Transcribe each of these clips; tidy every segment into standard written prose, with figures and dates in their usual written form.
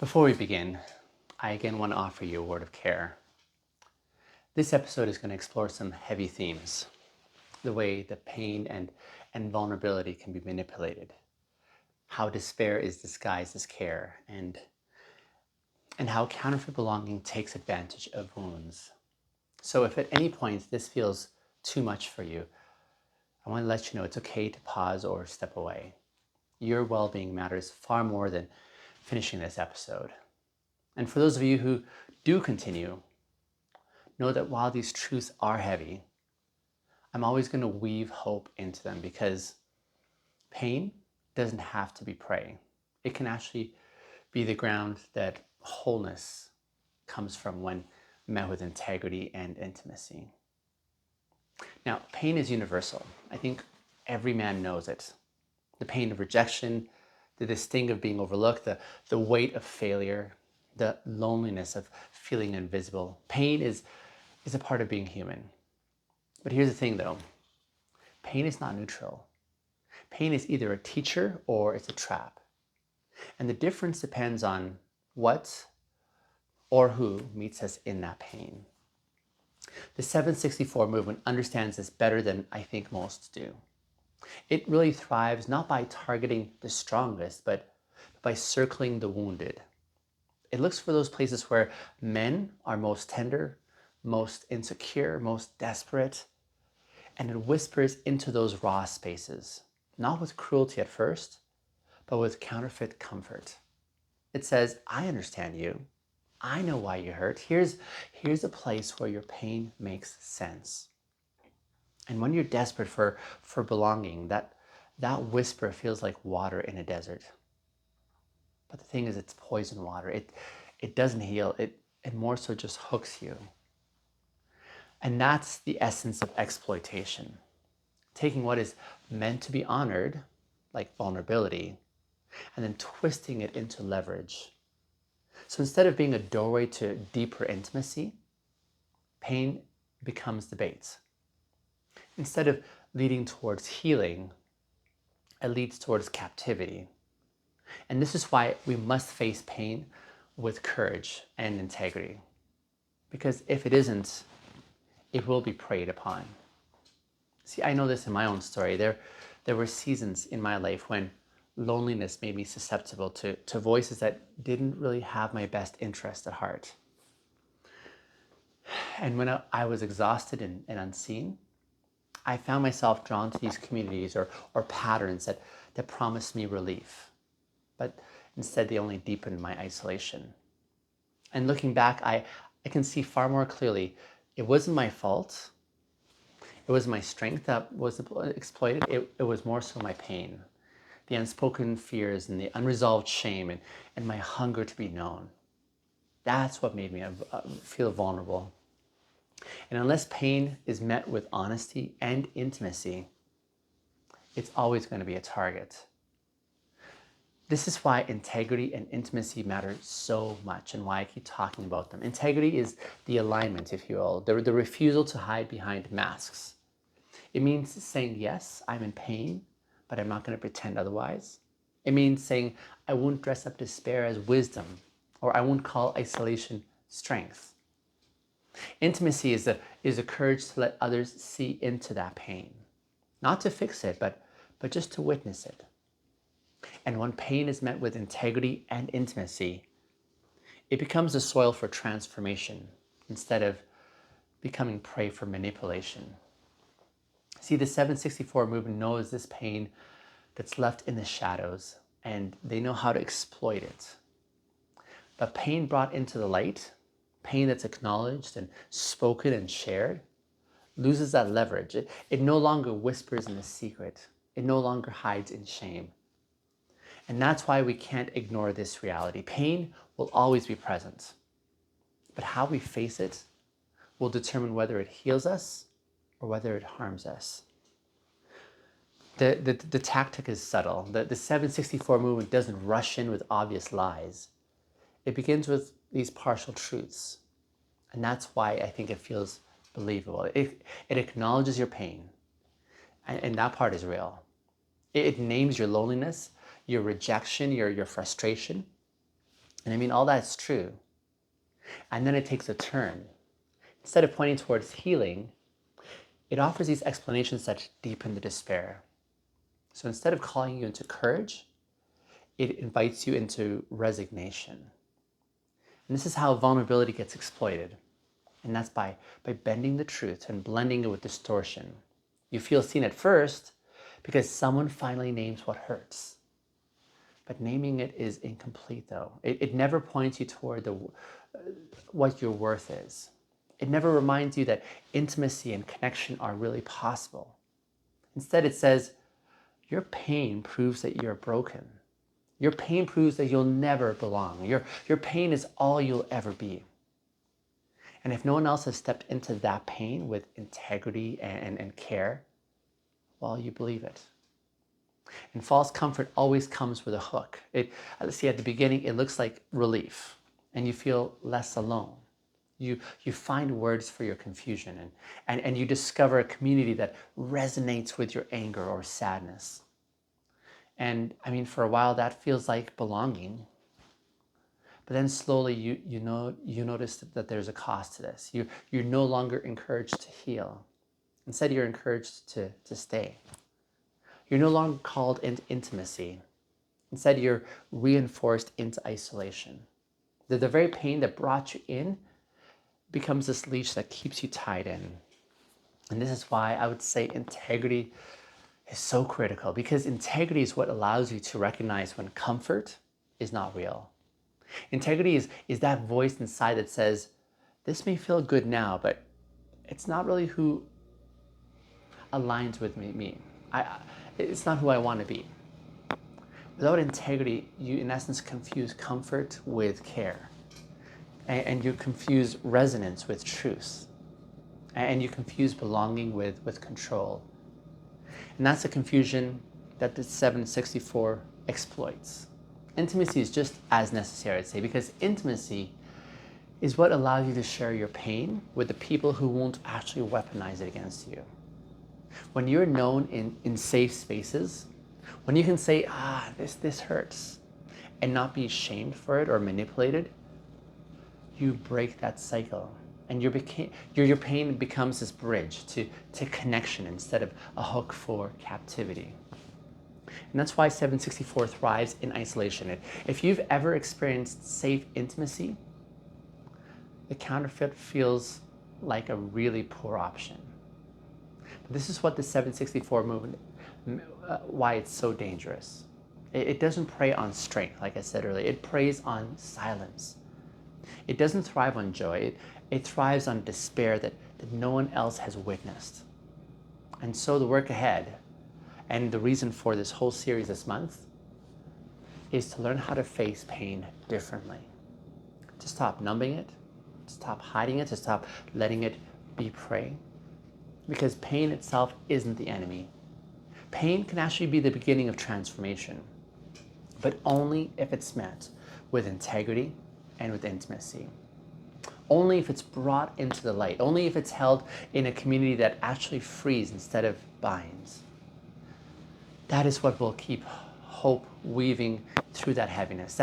Before we begin, I again want to offer you a word of care. This episode is going to explore some heavy themes, the way that pain and vulnerability can be manipulated, how despair is disguised as care, and how counterfeit belonging takes advantage of wounds. So if at any point this feels too much for you, I want to let you know it's okay to pause or step away. Your well-being matters far more than finishing this episode. And for those of you who do continue, know that while these truths are heavy, I'm always going to weave hope into them because pain doesn't have to be prey. It can actually be the ground that wholeness comes from when met with integrity and intimacy. Now, pain is universal. I think every man knows it. The pain of rejection, the sting of being overlooked, the weight of failure, the loneliness of feeling invisible. Pain is a part of being human. But here's the thing though, pain is not neutral. Pain is either a teacher or it's a trap. And the difference depends on what or who meets us in that pain. The 764 movement understands this better than I think most do. It really thrives not by targeting the strongest, but by circling the wounded. It looks for those places where men are most tender, most insecure, most desperate, and it whispers into those raw spaces, not with cruelty at first, but with counterfeit comfort. It says, I understand you. I know why you hurt. Here's a place where your pain makes sense. And when you're desperate for belonging, that whisper feels like water in a desert. But the thing is, it's poison water. It doesn't heal. It more so just hooks you. And that's the essence of exploitation. Taking what is meant to be honored, like vulnerability, and then twisting it into leverage. So instead of being a doorway to deeper intimacy, pain becomes the bait. Instead of leading towards healing, it leads towards captivity. And this is why we must face pain with courage and integrity. Because if it isn't, it will be preyed upon. See, I know this in my own story. There were seasons in my life when loneliness made me susceptible to voices that didn't really have my best interest at heart. And when I was exhausted and unseen, I found myself drawn to these communities or patterns that promised me relief. But instead, they only deepened my isolation. And looking back, I can see far more clearly, it wasn't my fault. It was my strength that was exploited. It was more so my pain, the unspoken fears and the unresolved shame and my hunger to be known. That's what made me feel vulnerable. And unless pain is met with honesty and intimacy, it's always going to be a target. This is why integrity and intimacy matter so much and why I keep talking about them. Integrity is the alignment, if you will, the refusal to hide behind masks. It means saying, yes, I'm in pain, but I'm not going to pretend otherwise. It means saying, I won't dress up despair as wisdom, or I won't call isolation strength. Intimacy is a courage to let others see into that pain. Not to fix it, but just to witness it. And when pain is met with integrity and intimacy, it becomes the soil for transformation instead of becoming prey for manipulation. See, the 764 movement knows this pain that's left in the shadows, and they know how to exploit it. But pain brought into the light, pain that's acknowledged and spoken and shared, loses that leverage. It no longer whispers in the secret. It no longer hides in shame. And that's why we can't ignore this reality. Pain will always be present. But how we face it will determine whether it heals us or whether it harms us. The tactic is subtle. The 764 movement doesn't rush in with obvious lies. It begins with these partial truths. And that's why I think it feels believable. It acknowledges your pain. And that part is real. It names your loneliness, your rejection, your frustration. And I mean, all that's true. And then it takes a turn. Instead of pointing towards healing, it offers these explanations that deepen the despair. So instead of calling you into courage, it invites you into resignation. And this is how vulnerability gets exploited. And that's by bending the truth and blending it with distortion. You feel seen at first because someone finally names what hurts. But naming it is incomplete, though. It never points you toward what your worth is. It never reminds you that intimacy and connection are really possible. Instead, it says, your pain proves that you're broken. Your pain proves that you'll never belong. Your pain is all you'll ever be. And if no one else has stepped into that pain with integrity and care, well, you believe it. And false comfort always comes with a hook. See, at the beginning, it looks like relief, and you feel less alone. You find words for your confusion, and you discover a community that resonates with your anger or sadness. And I mean, for a while, that feels like belonging. But then slowly you notice that there's a cost to this. You're no longer encouraged to heal. Instead, you're encouraged to stay. You're no longer called into intimacy. Instead, you're reinforced into isolation. The very pain that brought you in becomes this leash that keeps you tied in. And this is why I would say integrity is so critical, because integrity is what allows you to recognize when comfort is not real. Integrity is that voice inside that says, this may feel good now, but it's not really who aligns with me. It's not who I want to be. Without integrity, you in essence confuse comfort with care. And you confuse resonance with truth. And you confuse belonging with control. And that's the confusion that the 764 exploits. Intimacy is just as necessary, I'd say, because intimacy is what allows you to share your pain with the people who won't actually weaponize it against you. When you're known in safe spaces, when you can say, this hurts, and not be shamed for it or manipulated, you break that cycle. And your pain becomes this bridge to connection instead of a hook for captivity. And that's why 764 thrives in isolation. If you've ever experienced safe intimacy, the counterfeit feels like a really poor option. But this is what the 764 movement, why it's so dangerous. It doesn't prey on strength, like I said earlier. It preys on silence. It doesn't thrive on joy. It thrives on despair that no one else has witnessed. And so the work ahead, and the reason for this whole series this month, is to learn how to face pain differently. To stop numbing it, to stop hiding it, to stop letting it be prey. Because pain itself isn't the enemy. Pain can actually be the beginning of transformation, but only if it's met with integrity and with intimacy. Only if it's brought into the light. Only if it's held in a community that actually frees instead of binds. That is what will keep hope weaving through that heaviness.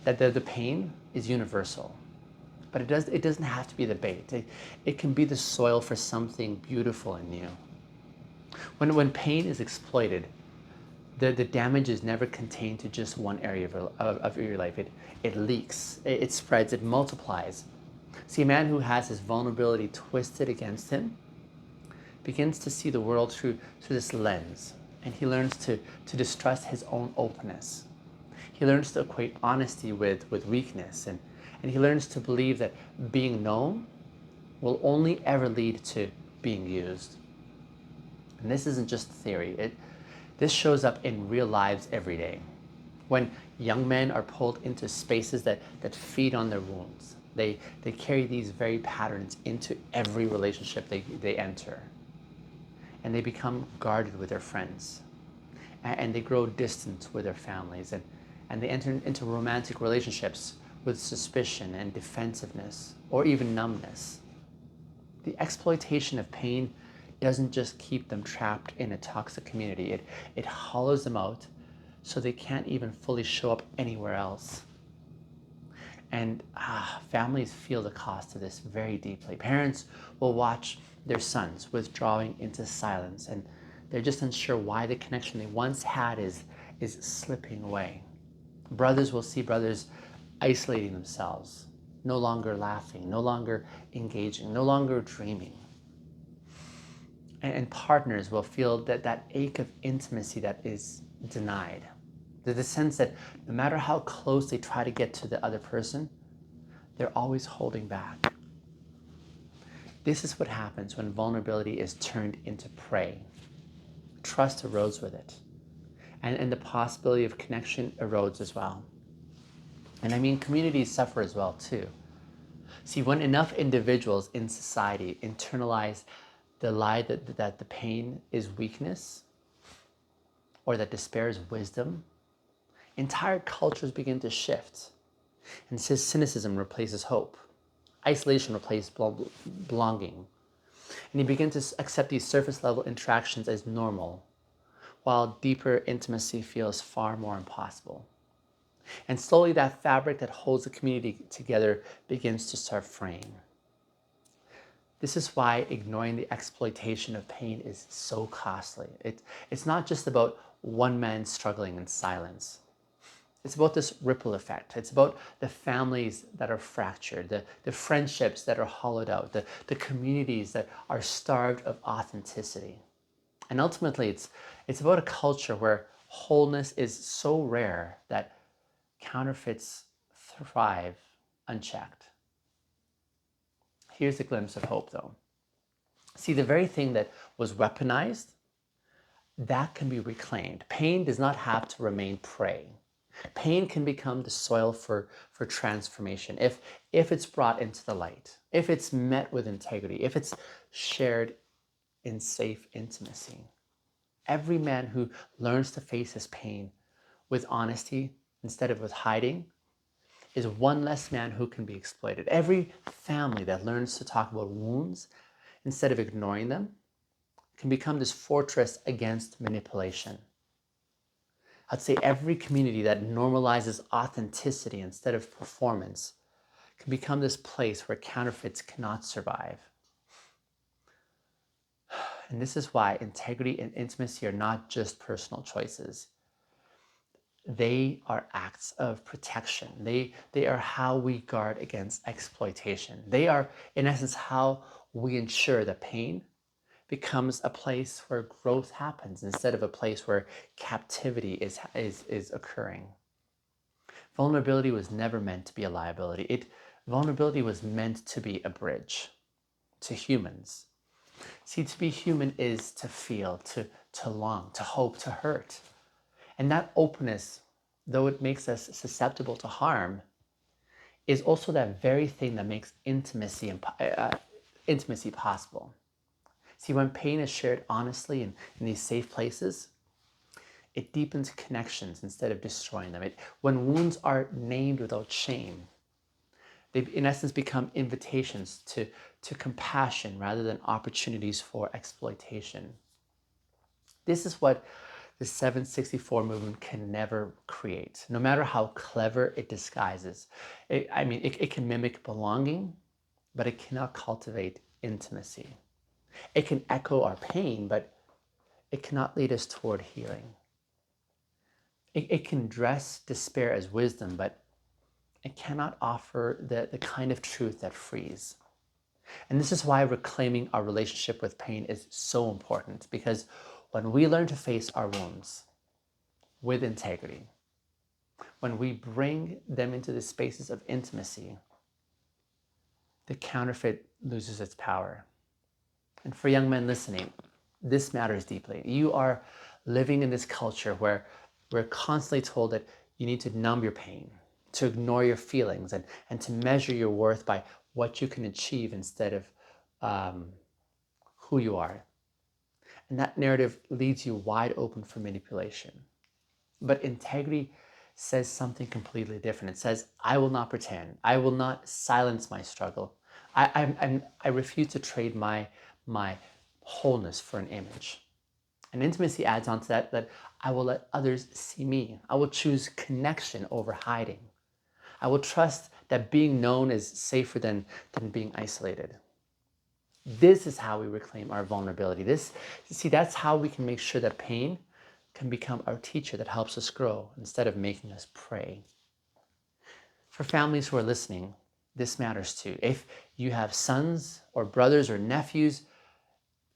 The pain is universal, but it doesn't have to be the bait. It can be the soil for something beautiful and new. When pain is exploited, the damage is never contained to just one area of your life. It leaks, it spreads, it multiplies. See, a man who has his vulnerability twisted against him begins to see the world through this lens, and he learns to distrust his own openness. He learns to equate honesty with weakness, and he learns to believe that being known will only ever lead to being used. And this isn't just theory. This shows up in real lives every day. When young men are pulled into spaces that feed on their wounds, they carry these very patterns into every relationship they enter. And they become guarded with their friends. And they grow distant with their families. And they enter into romantic relationships with suspicion and defensiveness, or even numbness. The exploitation of pain doesn't just keep them trapped in a toxic community. It hollows them out so they can't even fully show up anywhere else. And families feel the cost of this very deeply. Parents will watch their sons withdrawing into silence, and they're just unsure why the connection they once had is slipping away. Brothers will see brothers isolating themselves, no longer laughing, no longer engaging, no longer dreaming. And partners will feel that ache of intimacy that is denied. The sense that no matter how close they try to get to the other person, they're always holding back. This is what happens when vulnerability is turned into prey. Trust erodes with it. And the possibility of connection erodes as well. And I mean, communities suffer as well too. See, when enough individuals in society internalize the lie that the pain is weakness or that despair is wisdom, entire cultures begin to shift. And cynicism replaces hope. Isolation replaces belonging. And you begin to accept these surface level interactions as normal, while deeper intimacy feels far more impossible. And slowly that fabric that holds the community together begins to start fraying. This is why ignoring the exploitation of pain is so costly. It's not just about one man struggling in silence. It's about this ripple effect. It's about the families that are fractured, the friendships that are hollowed out, the communities that are starved of authenticity. And ultimately, it's about a culture where wholeness is so rare that counterfeits thrive unchecked. Here's a glimpse of hope, though. See, the very thing that was weaponized, that can be reclaimed. Pain does not have to remain prey. Pain can become the soil for transformation if it's brought into the light, if it's met with integrity, if it's shared in safe intimacy. Every man who learns to face his pain with honesty instead of with hiding is one less man who can be exploited. Every family that learns to talk about wounds instead of ignoring them can become this fortress against manipulation. I'd say every community that normalizes authenticity instead of performance can become this place where counterfeits cannot survive. And this is why integrity and intimacy are not just personal choices. They are acts of protection. They are how we guard against exploitation. They are, in essence, how we ensure that pain becomes a place where growth happens instead of a place where captivity is occurring. Vulnerability was never meant to be a liability. Vulnerability was meant to be a bridge to humans. See, to be human is to feel, to long, to hope, to hurt. And that openness, though it makes us susceptible to harm, is also that very thing that makes intimacy possible. See, when pain is shared honestly in these safe places, it deepens connections instead of destroying them. When wounds are named without shame, they in essence become invitations to compassion rather than opportunities for exploitation. This is what the 764 movement can never create, no matter how clever it disguises. It can mimic belonging, but it cannot cultivate intimacy. It can echo our pain, but it cannot lead us toward healing. It can dress despair as wisdom, but it cannot offer the kind of truth that frees. And this is why reclaiming our relationship with pain is so important, because when we learn to face our wounds with integrity, when we bring them into the spaces of intimacy, the counterfeit loses its power. And for young men listening, this matters deeply. You are living in this culture where we're constantly told that you need to numb your pain, to ignore your feelings, and to measure your worth by what you can achieve instead of who you are. And that narrative leaves you wide open for manipulation. But integrity says something completely different. It says, I will not pretend. I will not silence my struggle. I refuse to trade my wholeness for an image. And intimacy adds on to that I will let others see me. I will choose connection over hiding. I will trust that being known is safer than being isolated. This is how we reclaim our vulnerability. That's how we can make sure that pain can become our teacher that helps us grow instead of making us pray. For families who are listening, this matters too. If you have sons or brothers or nephews,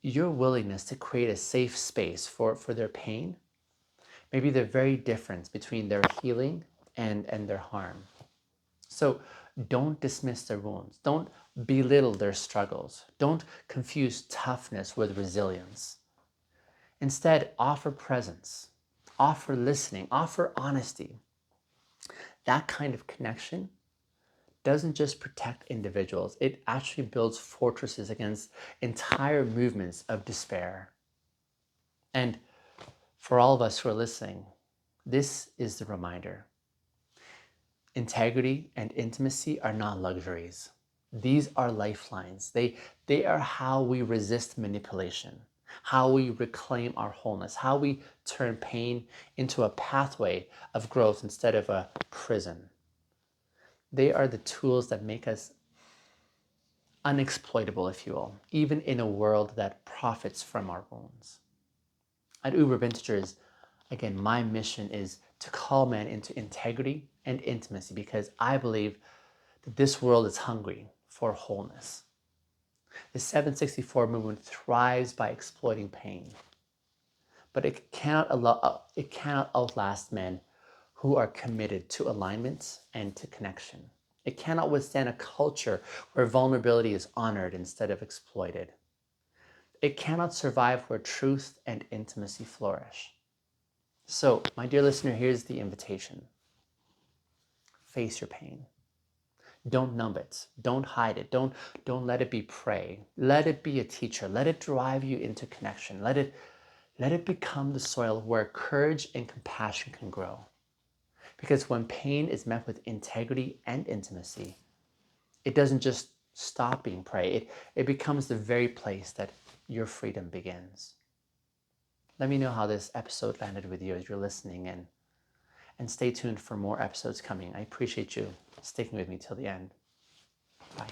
your willingness to create a safe space for their pain may be the very difference between their healing and their harm. So don't dismiss their wounds. Don't belittle their struggles. Don't confuse toughness with resilience. Instead, offer presence, offer listening, offer honesty. That kind of connection doesn't just protect individuals, it actually builds fortresses against entire movements of despair. And for all of us who are listening, this is the reminder. Integrity and intimacy are not luxuries. These are lifelines. They are how we resist manipulation, how we reclaim our wholeness, how we turn pain into a pathway of growth instead of a prison. They are the tools that make us unexploitable, if you will, even in a world that profits from our wounds. At Uber Vintagers, again, my mission is to call men into integrity and intimacy because I believe that this world is hungry for wholeness. The 764 movement thrives by exploiting pain, but it cannot outlast men who are committed to alignment and to connection. It cannot withstand a culture where vulnerability is honored instead of exploited. It cannot survive where truth and intimacy flourish. So, my dear listener, here's the invitation. Face your pain. Don't numb it. Don't hide it. Don't let it be prey. Let it be a teacher. Let it drive you into connection. Let it become the soil where courage and compassion can grow. Because when pain is met with integrity and intimacy, it doesn't just stop being prey. It becomes the very place that your freedom begins. Let me know how this episode landed with you as you're listening in. And stay tuned for more episodes coming. I appreciate you sticking with me till the end. Bye.